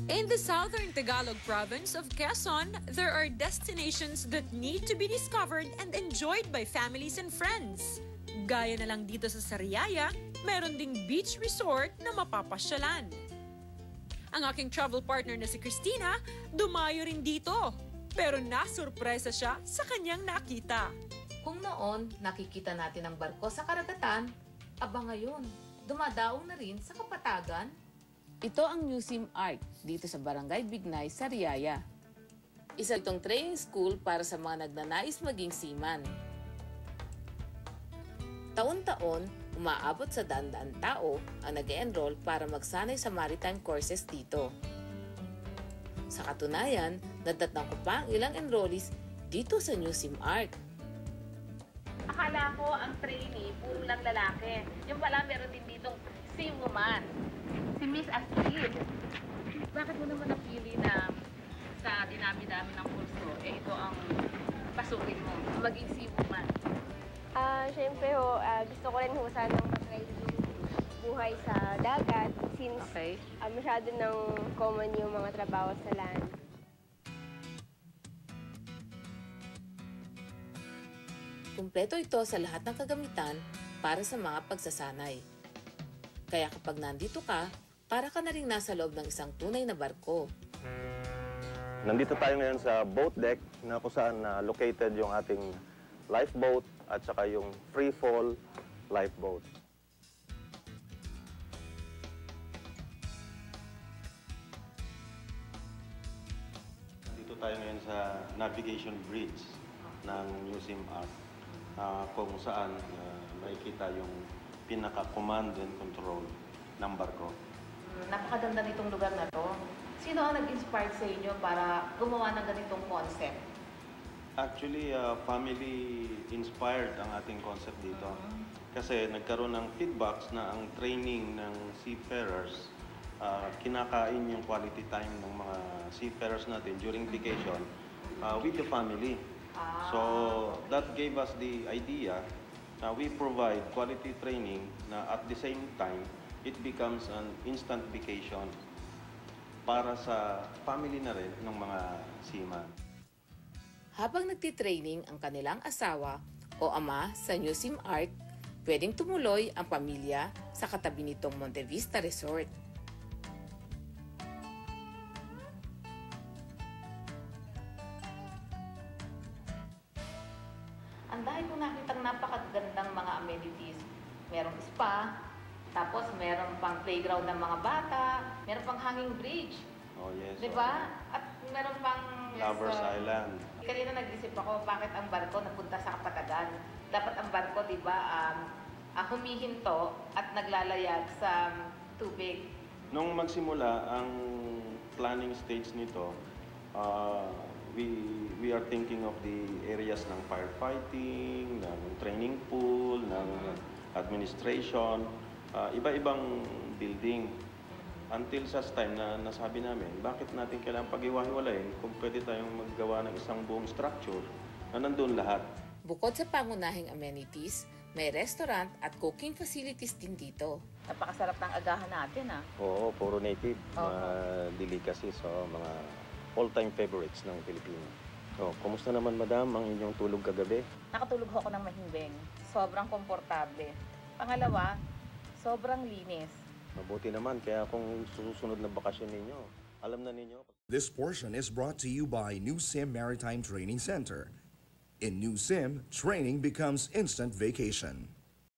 In the southern Tagalog province of Quezon, there are destinations that need to be discovered and enjoyed by families and friends. Gaya na lang dito sa Sariaya, meron ding beach resort na mapapasyalan. Ang aking travel partner na si Christina, dumayo rin dito. Pero nasurpresa siya sa kanyang nakita. Kung noon nakikita natin ang barko sa karagatan, aba ngayon, dumadaong na rin sa kapatagan. Ito ang New Sim Arc dito sa Barangay Bignay, Sariaya. Isa itong training school para sa mga nagnanais maging seaman. Taon-taon, umaabot sa daan-daang tao ang nag-e-enroll para magsanay sa maritime courses dito. Sa katunayan, nadatnang ko pa ang ilang enrollees dito sa New Sim Arc. Akala ko ang trainee, puro lang lalaki. Yung pala meron din ditong sim woman. Si Miss Astrid. Bakit mo naman napili na sa dinami-dami ng kurso, ito ang pasukin mo, maging sim woman? Siyempre gusto ko rin sanang matry yung buhay sa dagat since masyado ng common yung mga trabaho sa land. Kumpleto ito sa lahat ng kagamitan para sa mga pagsasanay. Kaya kapag nandito ka, para ka na rin nasa loob ng isang tunay na barko. Nandito tayo ngayon sa boat deck na kung saan located yung ating lifeboat at saka yung free fall lifeboat. Nandito tayo ngayon sa navigation bridge ng New Sim Arc kung saan makikita yung pinaka-command and control ng barko. Napakaganda nitong lugar na to. Sino ang nag-inspire sa inyo para gumawa ng ganitong concept? Actually, family inspired ang ating concept dito. Kasi nagkaroon ng feedbacks na ang training ng seafarers, kinakain yung quality time ng mga seafarers natin during vacation with the family. So that gave us the idea na we provide quality training na at the same time, it becomes an instant vacation para sa family na rin ng mga seaman. Habang nagtitraining ang kanilang asawa o ama sa New Sim Arc, pwedeng tumuloy ang pamilya sa katabi nitong Monte Vista Resort. Ang dahil ko nakitang napakagandang mga amenities. Merong spa, tapos meron pang playground ng mga bata, meron pang hanging bridge. Oh yes. Diba? At meron pang Lovers Island. Kanina nag-isip ako, bakit ang barko napunta sa kapatagan? Dapat ang barko, diba, humihinto at naglalayag sa tubig. Nung magsimula ang planning stage nito, we are thinking of the areas ng firefighting, ng training pool, ng administration, iba-ibang building. Until sa time na nasabi namin, bakit natin kailangan pag-iwa-hiwalayin kung pwede tayong maggawa ng isang buong structure na nandun lahat. Bukod sa pangunahing amenities, may restaurant at cooking facilities din dito. Napakasarap ng agahan natin, Oo, puro native, delicacies, mga all-time favorites ng Pilipino. So, kumusta naman madam ang inyong tulog kagabi? Nakatulog ako ng mahimbing. Sobrang komportable. Pangalawa, sobrang linis. Mabuti naman, kaya kung susunod na bakasyon ninyo, alam na ninyo. This portion is brought to you by New Sim Maritime Training Center. In New Sim, training becomes instant vacation.